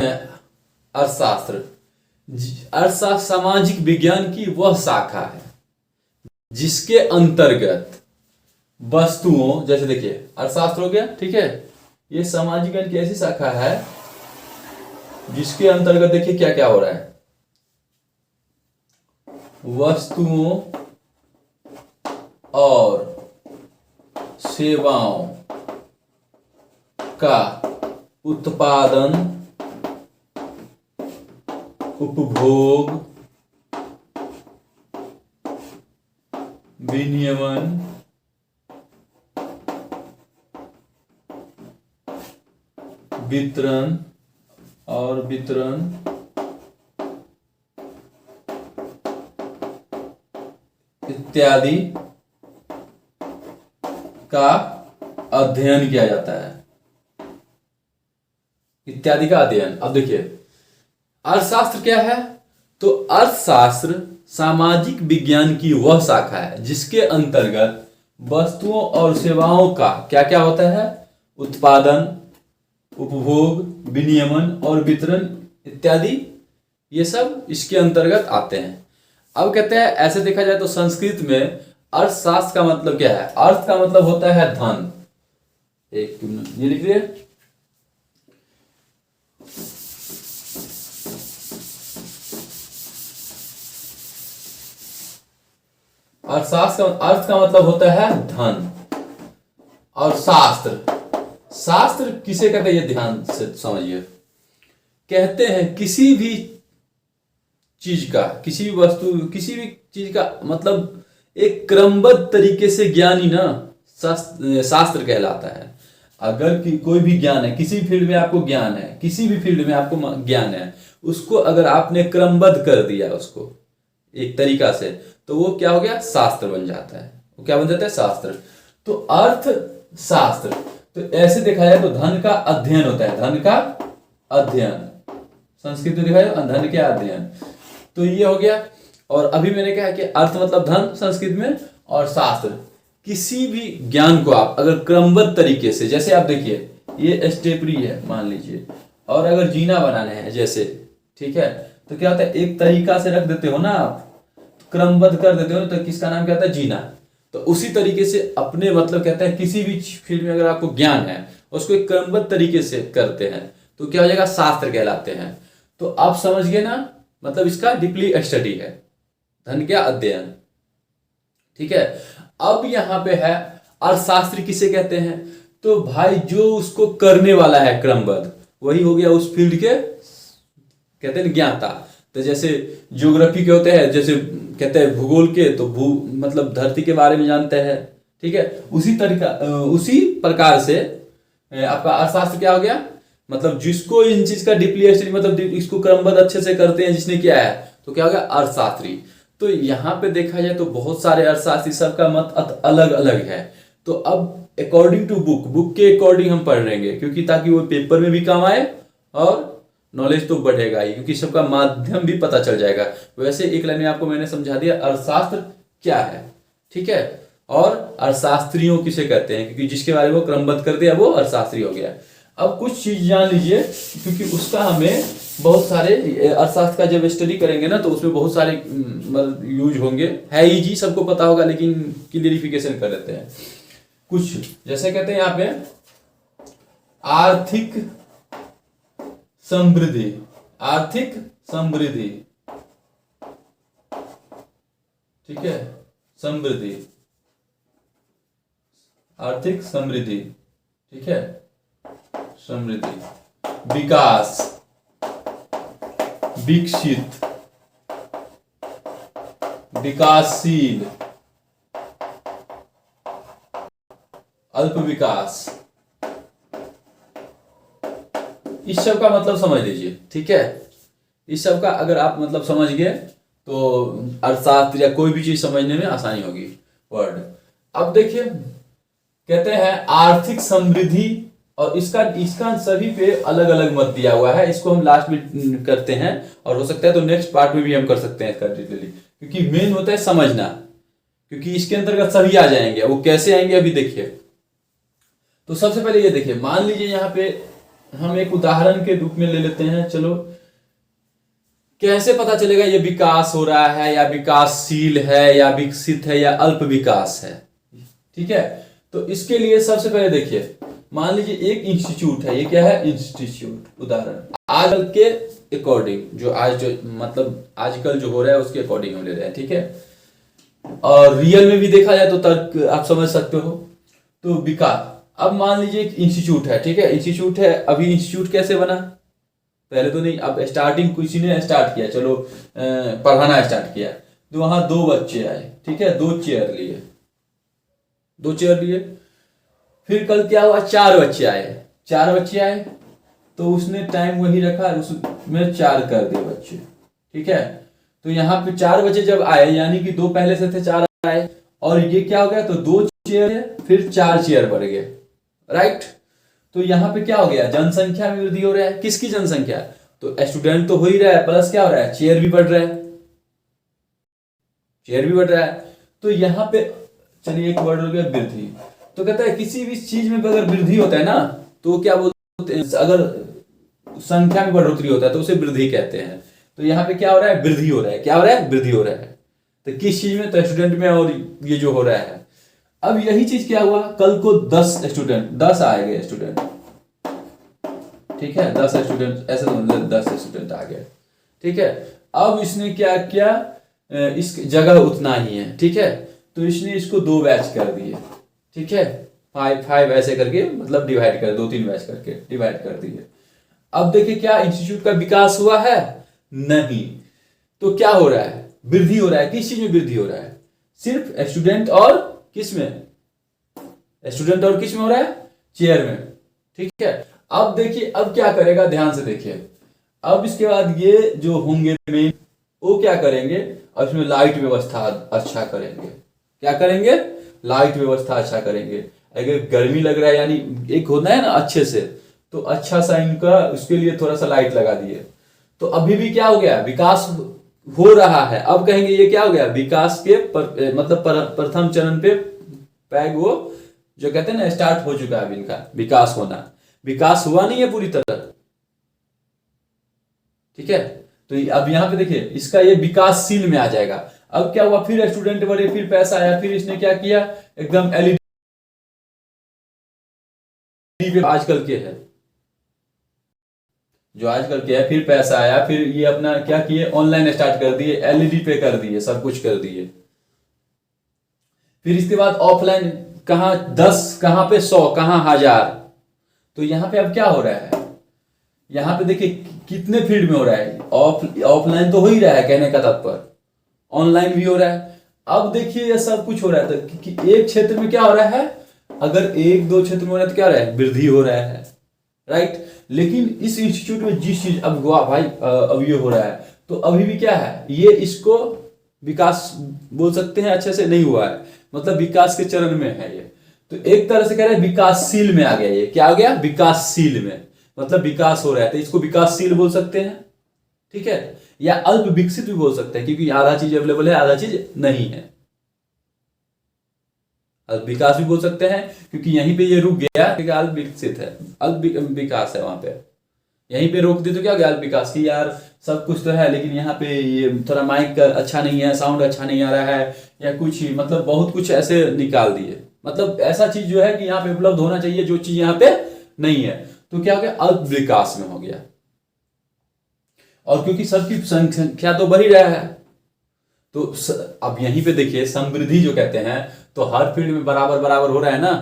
अर्थशास्त्र। अर्थशास्त्र सामाजिक विज्ञान की वह शाखा है जिसके अंतर्गत वस्तुओं, जैसे देखिए अर्थशास्त्र हो गया, ठीक है, ये सामाजिक विज्ञान की ऐसी शाखा है जिसके अंतर्गत देखिए क्या क्या हो रहा है, वस्तुओं और सेवाओं का उत्पादन, उपभोग, विनियमन, वितरण इत्यादि का अध्ययन किया जाता है। इत्यादि का अध्ययन। अब देखिए अर्थशास्त्र क्या है, तो अर्थशास्त्र सामाजिक विज्ञान की वह शाखा है जिसके अंतर्गत वस्तुओं और सेवाओं का क्या क्या होता है, उत्पादन, उपभोग, विनियमन और वितरण इत्यादि, ये सब इसके अंतर्गत आते हैं। अब कहते हैं ऐसे देखा जाए तो संस्कृत में अर्थशास्त्र का मतलब क्या है, अर्थ का मतलब होता है धन। एक मिनट ये लिख लीजिए, अर्थशास्त्र का अर्थ का मतलब होता है धन, और शास्त्र किसे कहते हैं, ये ध्यान से समझिए। कहते हैं किसी भी चीज का, किसी भी वस्तु, किसी भी चीज का मतलब एक क्रमबद्ध तरीके से ज्ञान ही ना शास्त्र कहलाता है। अगर कोई भी ज्ञान है, किसी फील्ड में आपको ज्ञान है, किसी भी फील्ड में आपको ज्ञान है, उसको अगर आपने क्रमबद्ध कर दिया उसको एक तरीका से, तो वो क्या हो गया, शास्त्र बन जाता है। वो क्या बन जाता है, शास्त्र। तो अर्थशास्त्र, तो ऐसे देखा जाए तो धन का अध्ययन होता है, धन का अध्ययन, संस्कृत में देखा जाए धन के अध्ययन, तो ये हो गया। और अभी मैंने कहा कि अर्थ मतलब धन संस्कृत में, और शास्त्र किसी भी ज्ञान को आप अगर क्रमबद्ध तरीके से, जैसे आप देखिए ये स्टेपरी है मान लीजिए, और अगर जीना बनाना है जैसे, ठीक है, तो क्या होता है, एक तरीका से रख देते हो ना आप, क्रमबद्ध कर देते हो, तो किसका नाम क्या होता है, जीना। तो उसी तरीके से अपने मतलब कहते हैं किसी भी फील्ड में अगर आपको ज्ञान है, उसको एक क्रमबद्ध तरीके से करते हैं तो क्या हो जाएगा, शास्त्र कहलाते हैं। तो आप समझ गए ना, मतलब इसका डीपली स्टडी है, धन का अध्ययन, ठीक है। अब यहां पे है अर्थशास्त्री किसे कहते हैं, तो भाई जो उसको करने वाला है क्रमबद्ध, वही हो गया उस फील्ड के कहते हैं ज्ञाता। तो जैसे ज्योग्राफी के होते हैं, जैसे कहते हैं भूगोल के, तो मतलब धरती के बारे में जानते हैं, ठीक है। उसी प्रकार से आपका अर्थशास्त्र क्या हो गया, मतलब जिसको इन चीज का डीपली स्टडी, मतलब इसको क्रमबद्ध अच्छे से करते हैं जिसने किया है, तो क्या हो गया, अर्थशास्त्री। तो यहाँ पे देखा जाए तो बहुत सारे अर्थशास्त्री, सबका मत अलग अलग है। तो अब अकॉर्डिंग टू बुक के अकॉर्डिंग हम पढ़ रहेंगे, क्योंकि ताकि वो पेपर में भी काम आए और नॉलेज तो बढ़ेगा ही, क्योंकि सबका माध्यम भी पता चल जाएगा। वैसे एक लाइन में आपको मैंने समझा दिया अर्थशास्त्र क्या है, ठीक है, और अर्थशास्त्रियों किसे कहते हैं, क्योंकि जिसके बारे में वो क्रमबद्ध कर दिया वो अर्थशास्त्री हो गया। अब कुछ चीज जान लीजिए, क्योंकि उसका हमें बहुत सारे अर्थशास्त्र का जब स्टडी करेंगे ना, तो उसमें बहुत सारे यूज होंगे, है ही जी, सबको पता होगा, लेकिन क्लियरिफिकेशन कर लेते हैं कुछ। जैसे कहते हैं यहाँ पे आर्थिक समृद्धि, ठीक है, समृद्धि, आर्थिक समृद्धि, ठीक है, समृद्धि, विकास, विकसित, विकासशील, अल्प विकास, इस सब का मतलब समझ लीजिए, ठीक है। इस सब का अगर आप मतलब समझ गए तो अर्थशास्त्र या कोई भी चीज समझने में आसानी होगी वर्ड। अब देखिए कहते हैं आर्थिक समृद्धि, और इसका सभी पे अलग अलग मत दिया हुआ है, इसको हम लास्ट में करते हैं, और हो सकता है तो नेक्स्ट पार्ट में भी हम कर सकते हैं इसका डिटेली, क्योंकि मेन होता है समझना, क्योंकि इसके अंतर्गत सभी आ जाएंगे। वो कैसे आएंगे अभी देखिए। तो सबसे पहले ये देखिए, मान लीजिए यहाँ पे हम एक उदाहरण के रूप में ले लेते हैं। चलो, कैसे पता चलेगा ये विकास हो रहा है या विकासशील है या विकसित है या अल्प विकास है? ठीक है, तो इसके लिए सबसे पहले देखिए, मान लीजिए एक इंस्टीट्यूट है। ये क्या है? इंस्टीट्यूट। उदाहरण आजकल के अकॉर्डिंग, जो मतलब आजकल जो हो रहा है उसके अकॉर्डिंग हम ले रहे हैं। ठीक है, और रियल में भी देखा जाए तो तर्क आप समझ सकते हो। तो विकास, अब मान लीजिए एक इंस्टीट्यूट है। ठीक है, इंस्टीट्यूट है। अभी इंस्टीट्यूट कैसे बना? पहले तो नहीं, अब स्टार्टिंग किसी ने स्टार्ट किया, चलो पढ़ाना स्टार्ट किया, तो वहां 2 बच्चे आए। ठीक है, 2 चेयर लिए, 2 चेयर लिए। फिर कल क्या हुआ? 4 बच्चे आए, 4 बच्चे आए, तो उसने टाइम वही रखा, उसमें 4 कर दिए बच्चे। ठीक है, तो यहाँ पे 4 बच्चे जब आए, यानी कि 2 पहले से थे, 4 आए, और ये क्या हो गया? तो 2 चेयर है, फिर 4 चेयर बढ़ गए। राइट, तो यहाँ पे क्या हो गया? जनसंख्या में वृद्धि हो रहा है। किसकी जनसंख्या? तो स्टूडेंट तो हो ही रहा है, प्लस क्या हो रहा है? चेयर भी बढ़ रहा है, चेयर भी बढ़ रहा है। तो यहाँ पे चलिए एक वर्ड हो गया वृद्धि। तो कहता है किसी भी चीज में अगर वृद्धि होता है ना, तो क्या बोलते हैं? अगर संख्या में बढ़ोतरी होता है तो उसे वृद्धि कहते हैं। तो यहाँ पे क्या हो रहा है? वृद्धि हो रहा है। क्या हो रहा है? वृद्धि हो रहा है। तो किस चीज में? तो स्टूडेंट में, और ये जो हो रहा है। अब यही चीज क्या हुआ? कल को 10 स्टूडेंट, 10 आ गए स्टूडेंट। ठीक है, 10 स्टूडेंट, ऐसे मतलब 10 स्टूडेंट आ गए। ठीक है, अब इसने क्या किया? इस जगह उतना ही है। ठीक है, तो इसने इसको 2 बैच कर दिए। ठीक है, 5 ऐसे करके, मतलब डिवाइड कर, 2-3 बैच करके डिवाइड कर दिए। अब देखिए, क्या इंस्टीट्यूट का विकास हुआ है? नहीं। तो क्या हो रहा है? वृद्धि हो रहा है। किस चीज में वृद्धि हो रहा है? सिर्फ स्टूडेंट और किस में? स्टूडेंट और किस में हो रहा है? चेयर में। ठीक है, अब देखिए, अब क्या करेगा? ध्यान से देखिए। अब इसके बाद ये जो होंगे मेन, वो क्या करेंगे? अब इसमें लाइट व्यवस्था अच्छा करेंगे। क्या करेंगे? लाइट व्यवस्था अच्छा करेंगे। अगर गर्मी लग रहा है, यानी एक होता है ना अच्छे से, तो अच्छा सा इनका उसके लिए थोड़ा सा लाइट लगा दिए। तो अभी भी क्या हो गया? विकास हो रहा है। अब कहेंगे ये क्या हो गया? विकास के मतलब प्रथम चरण पे पैग, वो जो कहते हैं ना, स्टार्ट हो चुका है अभी इनका विकास होना। विकास हुआ नहीं है पूरी तरह। ठीक है, तो अब यहां पे देखिए, इसका ये विकासशील में आ जाएगा। अब क्या हुआ? फिर स्टूडेंट बढ़े, फिर पैसा आया, फिर इसने क्या किया? एकदम एलईडी पे आजकल के है, जो आजकल के है, फिर पैसा आया, फिर ये अपना क्या किए? ऑनलाइन स्टार्ट कर दिए, एलईडी पे कर दिए, सब कुछ कर दिए। फिर इसके बाद ऑफलाइन, कहां 10, कहां पे 100, कहां 1000। तो यहां पे अब क्या हो रहा है? यहां पे देखिए कितने फील्ड में हो रहा है? ऑफलाइन तो हो ही रहा है, कहने का तात्पर्य ऑनलाइन भी हो रहा है। अब देखिए ये सब कुछ हो रहा है, तो कि एक क्षेत्र में क्या हो रहा है? अगर 1-2 क्षेत्र में हो रहा है तो क्या हो रहा है? वृद्धि हो रहा है। राइट, लेकिन इस इंस्टीट्यूट में जिस चीज अब हुआ भाई, अब ये हो रहा है, तो अभी भी क्या है? ये इसको विकास बोल सकते हैं, अच्छे से नहीं हुआ है, मतलब विकास के चरण में है ये। तो एक तरह से कह रहे हैं विकासशील में आ गया। ये क्या आ गया? विकासशील में, मतलब विकास हो रहा है, तो इसको विकासशील बोल सकते हैं। ठीक है, या अल्प विकसित भी बोल सकते हैं, क्योंकि आधा चीज अवेलेबल है, आधा चीज नहीं है। अल्प विकास भी बोल सकते हैं, क्योंकि यहीं पे ये रुक गया, क्योंकि अल्प विकसित है, अल्प विकास है वहां पे। यहीं पे रोक दी तो क्या हो गया? अल्प विकास की, यार सब कुछ तो है, लेकिन यहाँ पे ये थोड़ा माइक अच्छा नहीं है, साउंड अच्छा नहीं आ रहा है, या कुछ ही, मतलब बहुत कुछ ऐसे निकाल दिए। मतलब ऐसा चीज जो है कि यहाँ पे उपलब्ध होना चाहिए, जो चीज यहाँ पे नहीं है, तो क्या हो गया? अल्प विकास में हो गया। और क्योंकि सबकी संख्या तो बढ़ ही रहा है, तो अब यहीं पे देखिए, समवृद्धि जो कहते हैं, तो हर फील्ड में बराबर बराबर हो रहा है ना,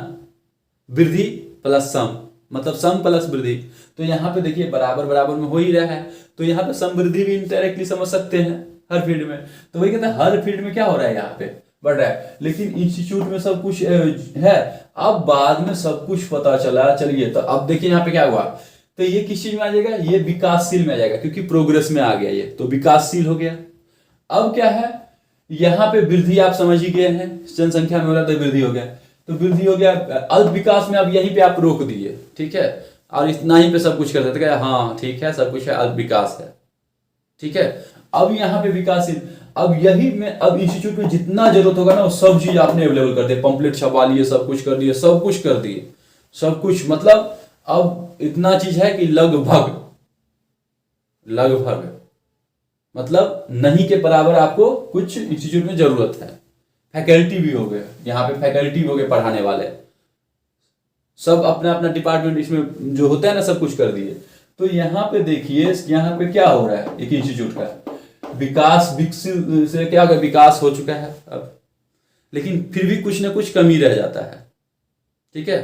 वृद्धि प्लस सम, मतलब सम प्लस वृद्धि। तो यहाँ पे देखिए बराबर बराबर में हो ही रहा है, तो यहाँ पे समवृद्धि भी इनडायरेक्टली समझ सकते हैं हर फील्ड में। तो वही कहते हैं हर फील्ड में क्या हो रहा है? यहाँ पे बढ़ रहा है, लेकिन इंस्टीट्यूट में सब कुछ है। अब बाद में सब कुछ पता चला, चलिए तो अब देखिए यहाँ पे क्या हुआ? तो ये किस चीज में आ जाएगा? ये विकासशील में आ जाएगा, क्योंकि प्रोग्रेस में आ गया ये, तो विकासशील हो गया। अब क्या है? यहाँ पे वृद्धि आप समझ ही गए हैं, जनसंख्या में हो रहा तो वृद्धि हो गया, तो वृद्धि हो गया। अल्प विकास में अब यहीं पे आप रोक दिए, ठीक है, और इतना ही पे सब कुछ कर सकते हैं, हाँ ठीक है, सब कुछ है, अल्प विकास है, ठीक है। अब यहाँ पे विकासशील, अब यही में, अब इंस्टीट्यूट में जितना जरूरत होगा ना, वो सब चीज आपने अवेलेबल कर दिए, पंपलेट छपवा लिए, सब कुछ कर दिए, सब कुछ कर दिए, सब कुछ, मतलब अब इतना चीज है कि लगभग लगभग मतलब नहीं के बराबर आपको कुछ इंस्टीट्यूट में जरूरत है। फैकल्टी भी हो गए, यहाँ पे फैकल्टी हो गए पढ़ाने वाले, सब अपना अपना डिपार्टमेंट इसमें जो होता है ना सब कुछ कर दिए। तो यहाँ पे देखिए यहाँ पे क्या हो रहा है, एक इंस्टीट्यूट का विकास, विकसित से क्या होगा, विकास हो चुका है अब, लेकिन फिर भी कुछ ना कुछ कमी रह जाता है। ठीक है,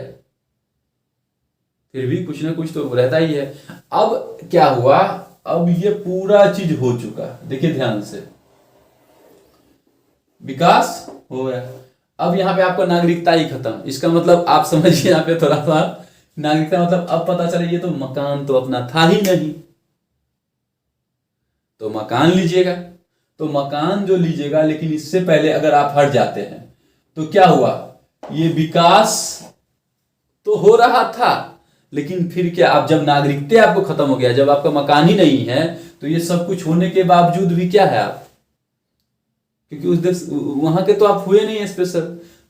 फिर भी कुछ ना कुछ तो रहता ही है। अब क्या हुआ, अब ये पूरा चीज हो चुका, देखिए ध्यान से, विकास हो गया। अब यहाँ पे आपको नागरिकता ही खत्म। इसका मतलब आप समझिए यहाँ पे थोड़ा सा, नागरिकता मतलब अब पता चले ये तो मकान तो अपना था ही नहीं, तो मकान लीजिएगा, तो मकान जो लीजिएगा, लेकिन इससे पहले अगर आप हट जाते हैं तो क्या हुआ, ये विकास तो हो रहा था, लेकिन फिर क्या, अब जब नागरिकता आपको खत्म हो गया, जब आपका मकान ही नहीं है, तो ये सब कुछ होने के बावजूद भी क्या है आप, क्योंकि उस देश वहां के तो आप हुए नहीं स्पेशल,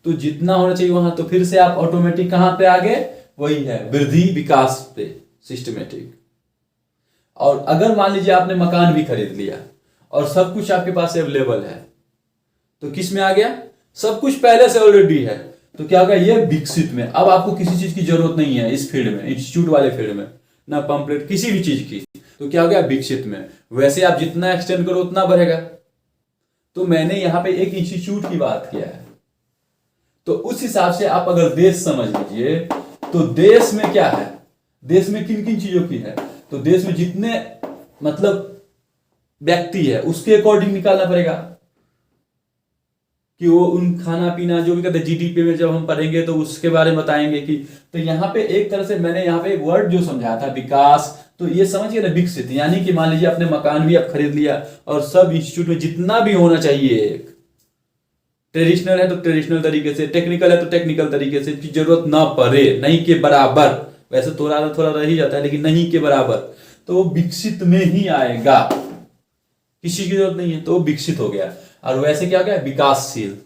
तो जितना होना चाहिए वहां, तो फिर से आप ऑटोमेटिक कहां पे आ गए, वही है वृद्धि विकास पे, सिस्टमेटिक। और अगर मान लीजिए आपने मकान भी खरीद लिया और सब कुछ आपके पास अवेलेबल है, तो किस में आ गया, सब कुछ पहले से ऑलरेडी है, तो क्या होगा, ये विकसित में। अब आपको किसी चीज की जरूरत नहीं है इस फील्ड में, इंस्टीट्यूट वाले फील्ड में, ना पंपलेट किसी भी चीज की, तो क्या हो गया, विकसित में। वैसे आप जितना एक्सटेंड करो उतना बढ़ेगा। तो मैंने यहां पे एक इंस्टीट्यूट की बात किया है, तो उस हिसाब से आप अगर देश समझ लीजिए, तो देश में क्या है, देश में किन किन चीजों की है, तो देश में जितने मतलब व्यक्ति है उसके अकॉर्डिंग निकालना पड़ेगा कि वो उन खाना पीना जो भी कहते हैं, जीडीपी में जब हम पढ़ेंगे तो उसके बारे में बताएंगे कि, तो यहाँ पे एक तरह से मैंने यहाँ पे एक वर्ड जो समझाया था विकास, तो ये समझिए ना विकसित, यानी कि मान लीजिए अपने मकान भी आप खरीद लिया और सब इंस्टीट्यूट में जितना भी होना चाहिए, एक ट्रेडिशनल है तो ट्रेडिशनल तरीके से, टेक्निकल है तो टेक्निकल तरीके से, जरूरत ना पड़े, नहीं के बराबर, वैसे थोड़ा थोड़ा रह ही जाता है लेकिन नहीं के बराबर, तो वो विकसित में ही आएगा, किसी की जरूरत नहीं है तो वो विकसित हो गया। और वैसे क्या हो गया, विकासशील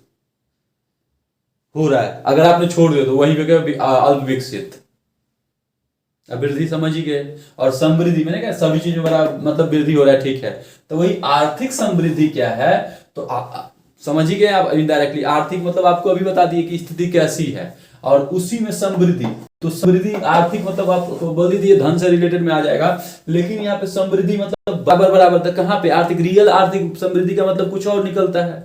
हो रहा है, अगर आपने छोड़ दिया तो वहीं पे क्या, अल्प विकसित। वृद्धि समझ ही गए, और समृद्धि मैंने कहा सभी चीजों में मतलब वृद्धि हो रहा है, ठीक है, तो वही आर्थिक समृद्धि क्या है, तो समझ ही गए आप इनडायरेक्टली। आर्थिक मतलब आपको अभी बता दिए कि स्थिति कैसी है, और उसी में समृद्धि, तो समृद्धि आर्थिक मतलब आपको बोल दिए धन से रिलेटेड में आ जाएगा, लेकिन यहाँ पे समृद्धि मतलब बराबर बराबर तक, कहां पे आर्थिक, रियल आर्थिक समृद्धि का मतलब कुछ और निकलता है,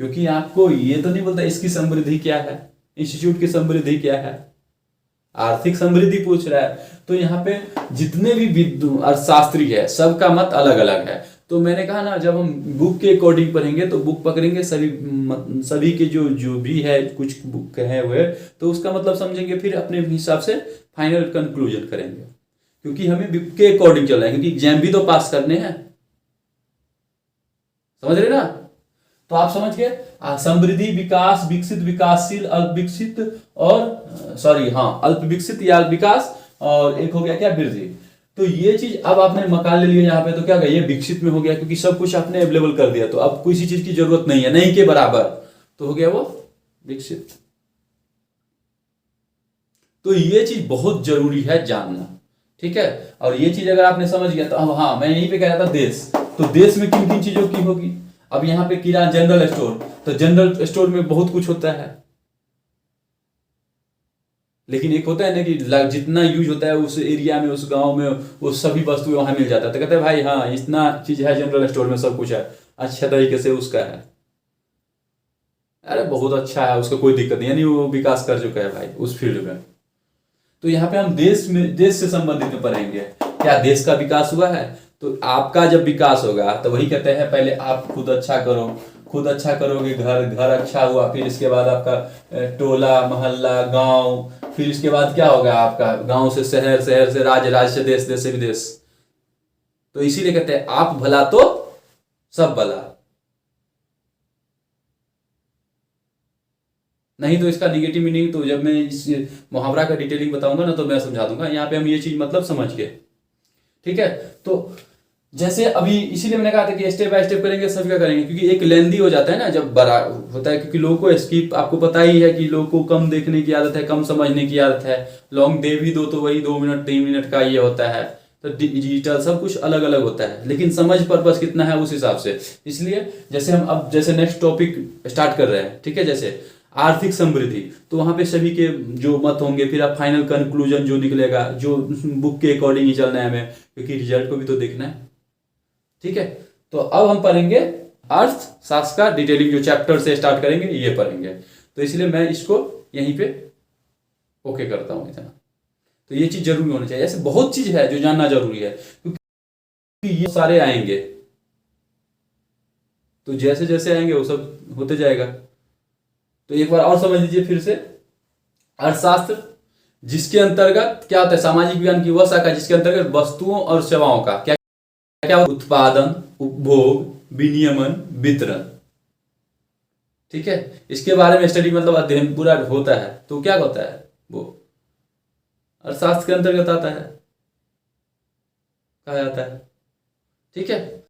क्योंकि आपको ये तो नहीं बोलता इसकी समृद्धि क्या है, इंस्टीट्यूट की समृद्धि क्या है, आर्थिक समृद्धि पूछ रहा है। तो यहाँ पे जितने भी अर्थशास्त्री है सबका मत अलग अलग है। तो मैंने कहा ना, जब हम बुक के अकॉर्डिंग पढ़ेंगे तो बुक पकड़ेंगे, सभी के जो जो भी है कुछ बुक है हुए, तो उसका मतलब समझेंगे, फिर अपने हिसाब से फाइनल कंक्लूजन करेंगे, क्योंकि हमें बुक के अकॉर्डिंग चलना है, क्योंकि एग्जाम भी तो पास करने हैं, समझ रहे ना। तो आप समझ गए, समृद्धि, विकास, विकसित, विकासशील, अल्प विकसित, और अल्प विकसित या विकास, और एक हो गया क्या, वृद्धि। तो ये चीज अब आपने मकान ले लिया यहाँ पे, तो क्या गया, ये विकसित में हो गया, क्योंकि सब कुछ आपने अवेलेबल कर दिया, तो अब किसी चीज की जरूरत नहीं है, नहीं के बराबर, तो हो गया वो विकसित। तो ये चीज बहुत जरूरी है जानना, ठीक है। और ये चीज अगर आपने समझ गया, तो अब हाँ मैं यहीं पे कह रहा था देश, तो देश में किन किन चीजों की होगी। अब यहाँ पे किराना जनरल स्टोर, तो जनरल स्टोर में बहुत कुछ होता है, लेकिन एक होता है ना कि जितना यूज होता है उस एरिया में, उस गांव में, वो सभी वस्तु वहां मिल जाता है, तो कहते हैं भाई हाँ इतना चीज है जनरल स्टोर में, सब कुछ है, अच्छा तरीके से उसका है, अरे बहुत अच्छा है, उसका कोई दिक्कत नहीं, यानी वो विकास कर चुका है भाई उस फील्ड में। तो यहाँ पे हम देश से संबंधित में पढ़ेंगे, क्या देश का विकास हुआ है। तो आपका जब विकास होगा तो वही कहते हैं, पहले आप खुद अच्छा करो, खुद अच्छा करोगे, घर अच्छा हुआ, फिर इसके बाद आपका टोला मोहल्ला गांव, फिर इसके बाद क्या होगा, आपका गांव से शहर, शहर से राज्य, राज्य से देश, देश से विदेश। तो इसीलिए कहते हैं आप भला तो सब भला, नहीं तो इसका निगेटिव मीनिंग, तो जब मैं इस मुहावरा का डिटेलिंग बताऊंगा ना तो मैं समझा दूंगा। यहाँ पे हम ये चीज मतलब समझ गए, ठीक है। तो जैसे अभी इसीलिए मैंने कहा था कि स्टेप बाय स्टेप करेंगे, सभी का करेंगे, क्योंकि एक लेंदी हो जाता है ना जब बड़ा होता है, क्योंकि लोगों को स्किप, आपको पता ही है कि लोगों को कम देखने की आदत है, कम समझने की आदत है। लॉन्ग दे भी दो तो वही 2 मिनट 3 मिनट का ये होता है। तो डिजिटल सब कुछ अलग अलग होता है, लेकिन समझ पर्पस कितना है उस हिसाब से। इसलिए जैसे हम अब जैसे नेक्स्ट टॉपिक स्टार्ट कर रहे हैं, ठीक है, जैसे आर्थिक समृद्धि, तो वहां पे सभी के जो मत होंगे, फिर आप फाइनल कंक्लूजन जो निकलेगा, जो बुक के अकॉर्डिंग ही चलना है हमें, क्योंकि रिजल्ट को भी तो देखना है। ठीक है, तो अब हम पढ़ेंगे अर्थशास्त्र का डिटेलिंग, जो चैप्टर से स्टार्ट करेंगे ये पढ़ेंगे। तो इसलिए मैं इसको यहीं पे ओके करता हूं इतना। तो ये चीज जरूरी होनी चाहिए। ऐसे बहुत चीज है जो जानना जरूरी है, क्योंकि ये सारे आएंगे, तो जैसे जैसे आएंगे वो सब होते जाएगा। तो एक बार और समझ लीजिए फिर से। अर्थशास्त्र जिसके अंतर्गत क्या होता है, सामाजिक विज्ञान की वह शाखा जिसके अंतर्गत वस्तुओं और सेवाओं का क्या क्या उत्पादन, उपभोग, विनियमन, वितरण, ठीक है, इसके बारे में स्टडी मतलब अध्ययन पूरा होता है। तो क्या होता है वो अर्थशास्त्र के अंतर्गत आता है, कहा जाता है। ठीक है।